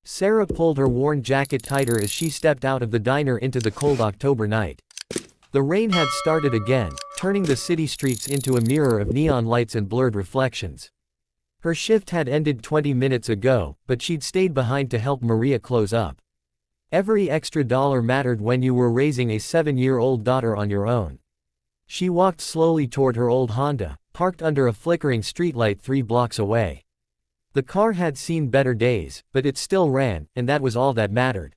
Sarah pulled her worn jacket tighter as she stepped out of the diner into the cold October night. The rain had started again, turning the city streets into a mirror of neon lights and blurred reflections. Her shift had ended 20 minutes ago, but she'd stayed behind to help Maria close up. Every extra dollar mattered when you were raising a 7-year-old daughter on your own. She walked slowly toward her old Honda, parked under a flickering streetlight 3 blocks away. The car had seen better days, but it still ran, and that was all that mattered.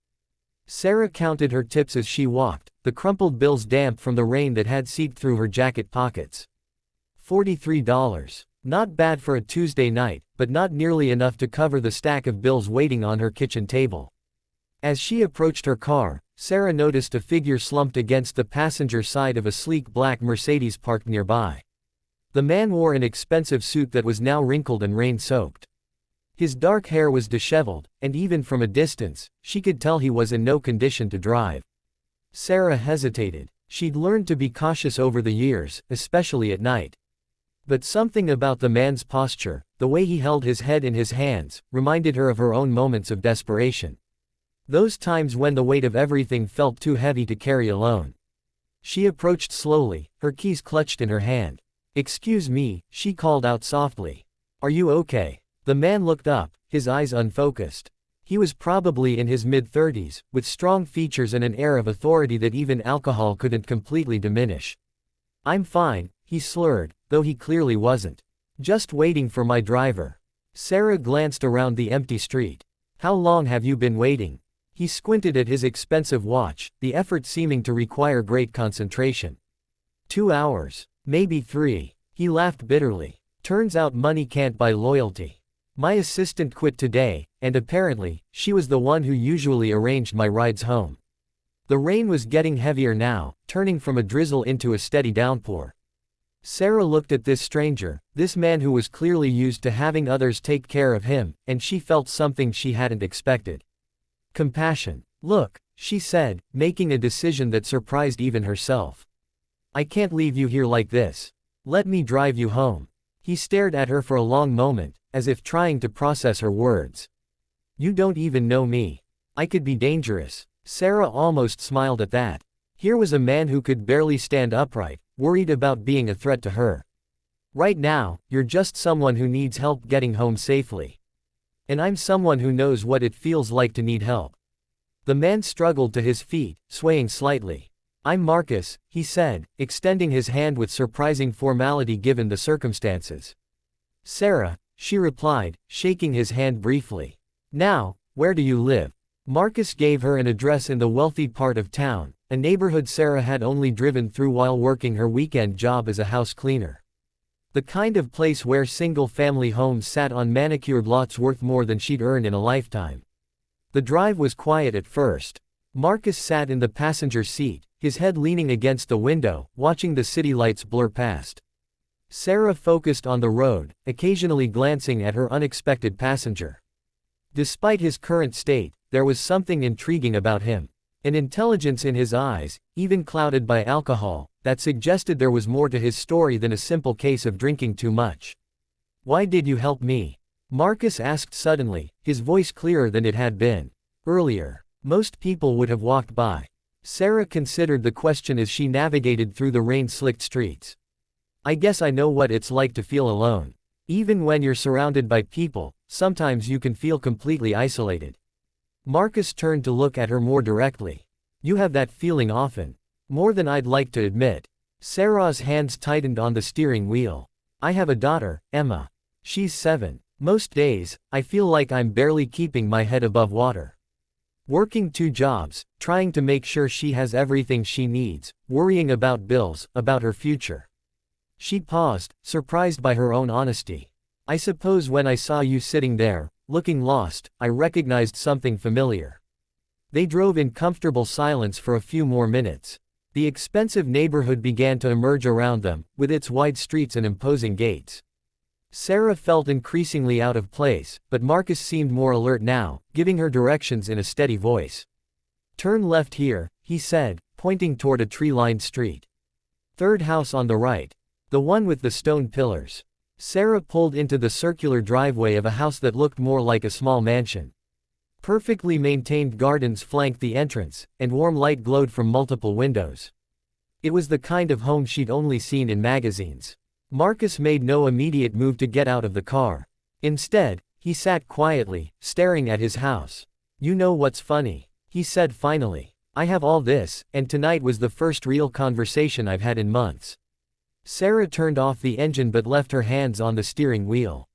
Sarah counted her tips as she walked, the crumpled bills damp from the rain that had seeped through her jacket pockets. $43. Not bad for a Tuesday night, but not nearly enough to cover the stack of bills waiting on her kitchen table. As she approached her car, Sarah noticed a figure slumped against the passenger side of a sleek black Mercedes parked nearby. The man wore an expensive suit that was now wrinkled and rain-soaked. His dark hair was disheveled, and even from a distance, she could tell he was in no condition to drive. Sarah hesitated. She'd learned to be cautious over the years, especially at night. But something about the man's posture, the way he held his head in his hands, reminded her of her own moments of desperation. Those times when the weight of everything felt too heavy to carry alone. She approached slowly, her keys clutched in her hand. "Excuse me," she called out softly. "Are you okay?" The man looked up, his eyes unfocused. He was probably in his mid-30s, with strong features and an air of authority that even alcohol couldn't completely diminish. "I'm fine," he slurred, though he clearly wasn't. "Just waiting for my driver." Sarah glanced around the empty street. "How long have you been waiting?" He squinted at his expensive watch, the effort seeming to require great concentration. 2 hours. Maybe 3. He laughed bitterly. "Turns out money can't buy loyalty. My assistant quit today, and apparently, she was the one who usually arranged my rides home." The rain was getting heavier now, turning from a drizzle into a steady downpour. Sarah looked at this stranger, this man who was clearly used to having others take care of him, and she felt something she hadn't expected. Compassion. "Look," she said, making a decision that surprised even herself. "I can't leave you here like this. Let me drive you home." He stared at her for a long moment, as if trying to process her words. "You don't even know me. I could be dangerous." Sarah almost smiled at that. Here was a man who could barely stand upright, worried about being a threat to her. "Right now, you're just someone who needs help getting home safely. And I'm someone who knows what it feels like to need help." The man struggled to his feet, swaying slightly. "I'm Marcus," he said, extending his hand with surprising formality given the circumstances. "Sarah," she replied, shaking his hand briefly. "Now, where do you live?" Marcus gave her an address in the wealthy part of town, a neighborhood Sarah had only driven through while working her weekend job as a house cleaner. The kind of place where single-family homes sat on manicured lots worth more than she'd earn in a lifetime. The drive was quiet at first. Marcus sat in the passenger seat, his head leaning against the window, watching the city lights blur past. Sarah focused on the road, occasionally glancing at her unexpected passenger. Despite his current state, there was something intriguing about him. An intelligence in his eyes, even clouded by alcohol, that suggested there was more to his story than a simple case of drinking too much. "Why did you help me?" Marcus asked suddenly, his voice clearer than it had been earlier. Most people would have walked by. Sarah considered the question as she navigated through the rain-slicked streets. "I guess I know what it's like to feel alone. Even when you're surrounded by people, sometimes you can feel completely isolated." Marcus turned to look at her more directly. "You have that feeling often." "More than I'd like to admit." Sarah's hands tightened on the steering wheel. "I have a daughter, Emma. She's 7. Most days, I feel like I'm barely keeping my head above water. Working 2 jobs, trying to make sure she has everything she needs, worrying about bills, about her future." She paused, surprised by her own honesty. "I suppose when I saw you sitting there, looking lost, I recognized something familiar." They drove in comfortable silence for a few more minutes. The expensive neighborhood began to emerge around them, with its wide streets and imposing gates. Sarah felt increasingly out of place, but Marcus seemed more alert now, giving her directions in a steady voice. "Turn left here," he said, pointing toward a tree-lined street. "Third house on the right. The one with the stone pillars." Sarah pulled into the circular driveway of a house that looked more like a small mansion. Perfectly maintained gardens flanked the entrance, and warm light glowed from multiple windows. It was the kind of home she'd only seen in magazines. Marcus made no immediate move to get out of the car. Instead, he sat quietly, staring at his house. "You know what's funny?" he said finally. "I have all this, and tonight was the first real conversation I've had in months." Sarah turned off the engine but left her hands on the steering wheel.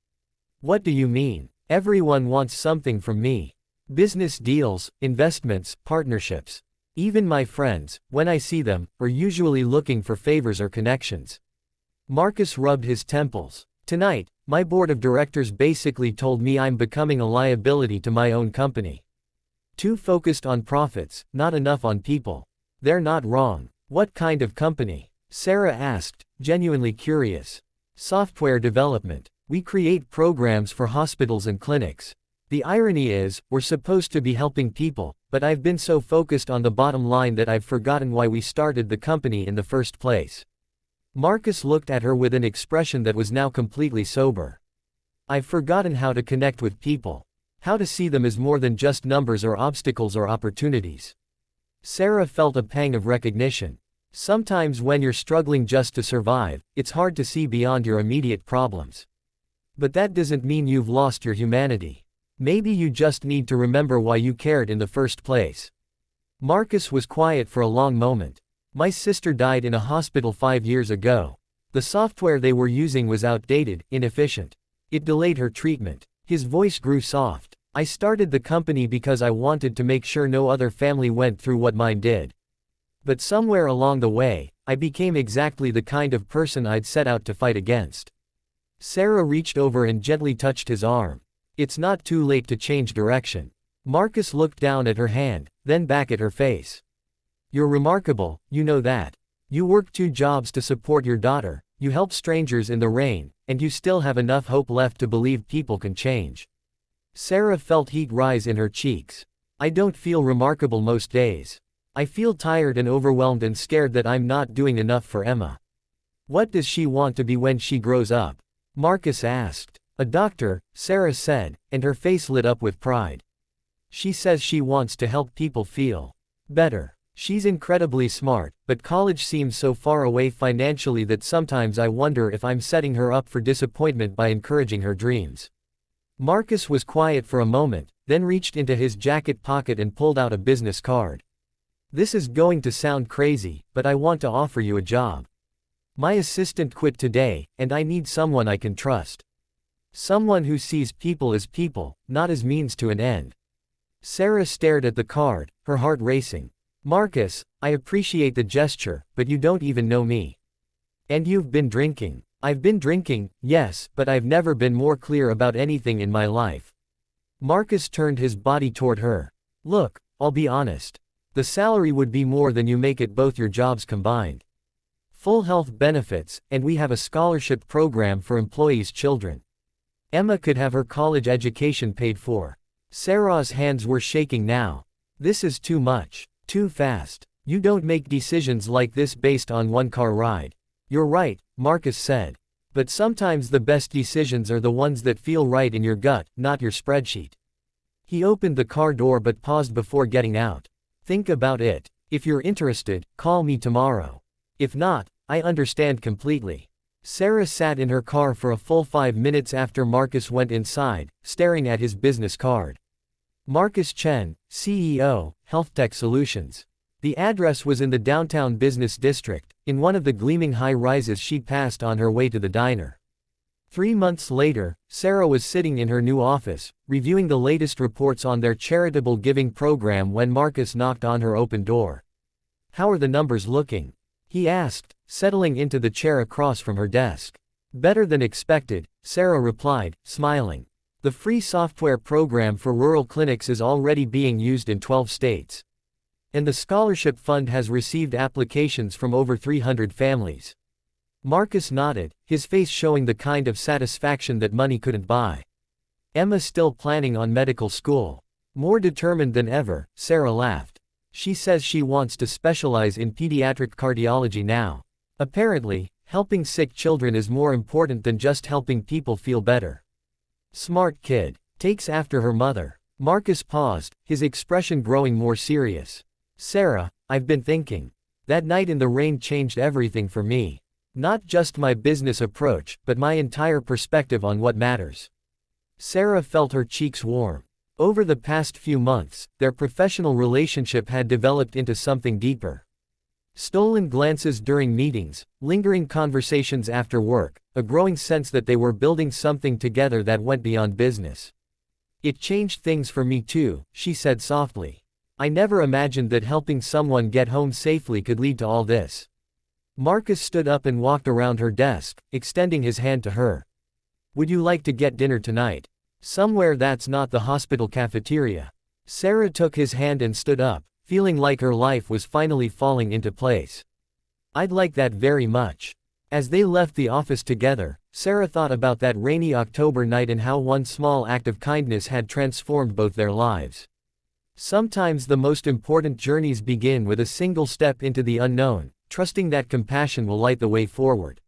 "What do you mean? Everyone wants something from me. Business deals, investments, partnerships. Even my friends, when I see them, are usually looking for favors or connections." Marcus rubbed his temples. "Tonight, my board of directors basically told me I'm becoming a liability to my own company. Too focused on profits, not enough on people." "They're not wrong. What kind of company?" Sarah asked, genuinely curious. "Software development. We create programs for hospitals and clinics. The irony is, we're supposed to be helping people, but I've been so focused on the bottom line that I've forgotten why we started the company in the first place." Marcus looked at her with an expression that was now completely sober. "I've forgotten how to connect with people. How to see them as more than just numbers or obstacles or opportunities." Sarah felt a pang of recognition. Sometimes when you're struggling just to survive, it's hard to see beyond your immediate problems. But that doesn't mean you've lost your humanity. Maybe you just need to remember why you cared in the first place. Marcus was quiet for a long moment. "My sister died in a hospital 5 years ago. The software they were using was outdated, inefficient. It delayed her treatment." His voice grew soft. "I started the company because I wanted to make sure no other family went through what mine did. But somewhere along the way, I became exactly the kind of person I'd set out to fight against." Sarah reached over and gently touched his arm. "It's not too late to change direction." Marcus looked down at her hand, then back at her face. "You're remarkable, you know that. You work 2 jobs to support your daughter, you help strangers in the rain, and you still have enough hope left to believe people can change." Sarah felt heat rise in her cheeks. "I don't feel remarkable most days. I feel tired and overwhelmed and scared that I'm not doing enough for Emma." "What does she want to be when she grows up?" Marcus asked. "A doctor," Sarah said, and her face lit up with pride. "She says she wants to help people feel better. She's incredibly smart, but college seems so far away financially that sometimes I wonder if I'm setting her up for disappointment by encouraging her dreams." Marcus was quiet for a moment, then reached into his jacket pocket and pulled out a business card. "This is going to sound crazy, but I want to offer you a job. My assistant quit today, and I need someone I can trust. Someone who sees people as people, not as means to an end." Sarah stared at the card, her heart racing. "Marcus, I appreciate the gesture, but you don't even know me. And you've been drinking." "I've been drinking, yes, but I've never been more clear about anything in my life." Marcus turned his body toward her. "Look, I'll be honest. The salary would be more than you make at both your jobs combined. Full health benefits, and we have a scholarship program for employees' children. Emma could have her college education paid for." Sarah's hands were shaking now. "This is too much. Too fast. You don't make decisions like this based on one car ride." "You're right," Marcus said. "But sometimes the best decisions are the ones that feel right in your gut, not your spreadsheet." He opened the car door but paused before getting out. "Think about it. If you're interested, call me tomorrow. If not, I understand completely." Sarah sat in her car for a full 5 minutes after Marcus went inside, staring at his business card. Marcus Chen, CEO, HealthTech Solutions. The address was in the downtown business district, in one of the gleaming high-rises she passed on her way to the diner. 3 months later, Sarah was sitting in her new office, reviewing the latest reports on their charitable giving program when Marcus knocked on her open door. "How are the numbers looking?" he asked, settling into the chair across from her desk. "Better than expected," Sarah replied, smiling. "The free software program for rural clinics is already being used in 12 states. And the scholarship fund has received applications from over 300 families." Marcus nodded, his face showing the kind of satisfaction that money couldn't buy. "Emma's still planning on medical school." More determined than ever, Sarah laughed. "She says she wants to specialize in pediatric cardiology now. Apparently, helping sick children is more important than just helping people feel better." "Smart kid. Takes after her mother." Marcus paused, his expression growing more serious. Sarah, I've been thinking. That night in the rain changed everything for me. Not just my business approach, but my entire perspective on what matters. Sarah felt her cheeks warm. Over the past few months, their professional relationship had developed into something deeper. Stolen glances during meetings, lingering conversations after work, a growing sense that they were building something together that went beyond business. It changed things for me too, she said softly. I never imagined that helping someone get home safely could lead to all this. Marcus stood up and walked around her desk, extending his hand to her. Would you like to get dinner tonight? Somewhere that's not the hospital cafeteria. Sarah took his hand and stood up, feeling like her life was finally falling into place. I'd like that very much. As they left the office together, Sarah thought about that rainy October night and how one small act of kindness had transformed both their lives. Sometimes the most important journeys begin with a single step into the unknown, trusting that compassion will light the way forward.